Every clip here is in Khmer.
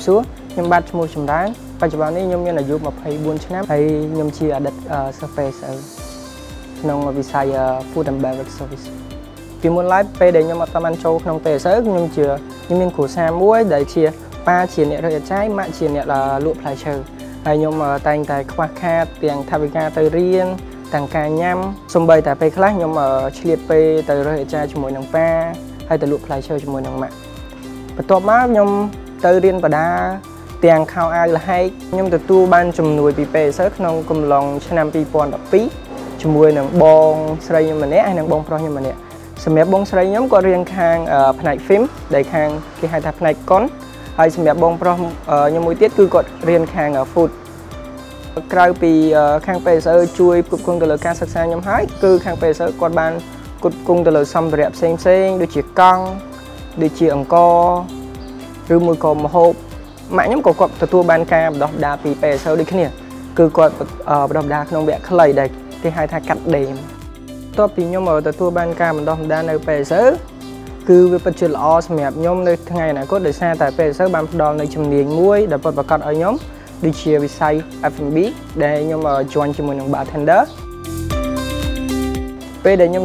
សួរខ្ញុំបាទឈ្មោះចម្រើនបច្ចុប្បន្ននេះខ្ញុំមានអាយុ24ឆ្នាំហើយខ្ញុំជាអតីត supervisor ក្នុងវិស័យ food and beverage service ពីមុនឡើយពេលដែលខ្ញុំអត់បានចូលក្នុង PSR ខ្ញុំមានគ្រួសារមួយដែលជាប៉ាជាអ្នករកចាយម៉ាក់ជាអ្នកលក់ផ្លែឈើហើយខ្ញុំតែងតែខ្វះខាតទាំងថវិកាទៅរៀនទាំងការញ៉ាំសូម្បីតែពេលខ្លះខ្ញុំឆ្លៀតពេលទៅរកចាយជាមួយនឹងប៉ាហើយទៅលក់ផ្លែឈើជាមួយនឹងម៉ាក់បន្ទាប់មកខ្ញុំទៅរៀនបដាទាំងខោអាវលហែកខ្ញុំទទួលបានជំនួយពី PSR ក្នុងកំឡុងឆ្នាំ2012ជាមួយនឹងបងស្រីខ្ញុំម្នាក់ហើយនិងបងប្រុសខ្ញុំម្នាក់សម្រាប់បងស្រីខ្ញុំគាត់រៀនខាងផ្នែក film ដែលខាងគេហៅថាផ្នែកកុនហើយសម្រាប់បងប្រុសខ្ញុំមួយទៀតគឺគាត់រៀនខាង food ក្រៅពីខាង PSR ជួយផ្គត់ផ្គង់ទៅលើការសិក្សាខ្ញុំហើយគឺខាង PSR គាត់បានផ្គត់ផ្គង់ទៅលើសម្ភារៈផ្សេងៗដូចជាកង់ដូចជាអង្ករឬមួយក៏ម្ហូបម៉ាក់ខ្ញុំក៏គាត់ទទួលបានការបណ្ដុះបណ្ដាលពី PSR ដូចគ្នាគឺគាត់បណ្ដុះបណ្ដាលក្នុងវគ្គខ្លីដែលគេហៅថាកាត់ដេមបន្ទាប់ពីខ្ញុំទទួលបានការបណ្ដុះបណ្ដាលនៅ PSR គឺវាពិតជាល្អសម្រាប់ខ្ញុំនៅថ្ងៃអនាគតដោយសារតែ PSR បានផ្ដល់នៅជំនាញមួយដែលពិតប្រាកដឲ្យខ្ញុំដូចជាវិស័យ F&B ដែលខ្ញុំ join ជាមួយនឹង bartender ពេលដែលខ្ញុំ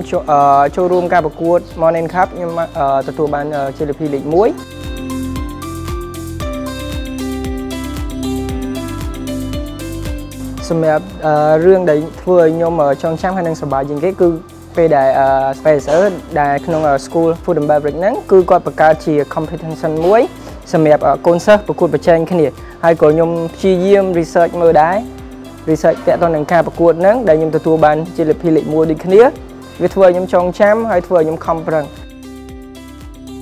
ចូលរួមការប្រកួត Morning Cup ខ្ញុំទទួលបានជ័យលាភីលេខ1សម្រាប់រឿងដែលធ្វើឲ្យខ្ញុំចងចាំហើយនឹងសប្បាយជាងគេគឺពេលដែល PSR ដែលក្នុង School Food and Beverage ហ្នឹងគឺគាត់បង្កើតជា competition មួយសម្រាប់កូនសិស្សប្រកួតប្រជែងគ្នាហើយក៏ខ្ញុំព្យាយាម research មើលដែរ research ទាក់ទងនឹងការប្រកួតហ្នឹងដែលខ្ញុំទទួលបានជ័យលាភីលេខ1ដូចគ្នាវាធ្វើឲ្យខ្ញុំចងចាំហើយធ្វើឲ្យខ្ញុំខំប្រឹង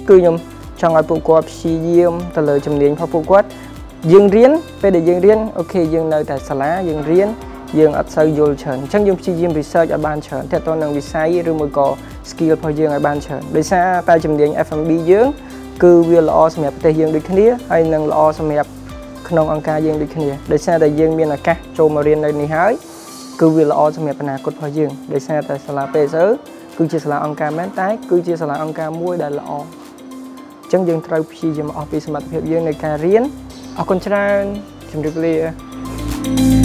គឺខ្ញុំចង់ឲ្យពួកគាត់ព្យាយាមទៅលើជំនាញរបស់ពួកគាត់យើងរៀនពេលដែលយើងរៀនអូខេយើងនៅតែសាលាយើងរៀនយើងអត់សូវយល់ច្រើនអញ្ចឹងយើងព្យាយាម research ឲ្យបានច្រើនទាក់ទងនឹងវិស័យឬមួយក៏ skill របស់យើងឲ្យបានច្រើនដោយសារតែជំនាញ F&B យើងគឺវាល្អសម្រាប់ប្រទេសយើងដូចគ្នាហើយនឹងល្អសម្រាប់ក្នុងអង្គការយើងដូចគ្នាដោយសារតែយើងមានឱកាសចូលមករៀននៅនេះហើយគឺវាល្អសម្រាប់អនាគតរបស់យើងដោយសារតែសាលា PSR គឺជាសាលាអង្គការមែនតែគឺជាសាលាអង្គការមួយដែលល្អអញ្ចឹងយើងត្រូវព្យាយាមអស់ពីសមត្ថភាពយើងในការរៀនអរគុណច្រើនជម្រាបលា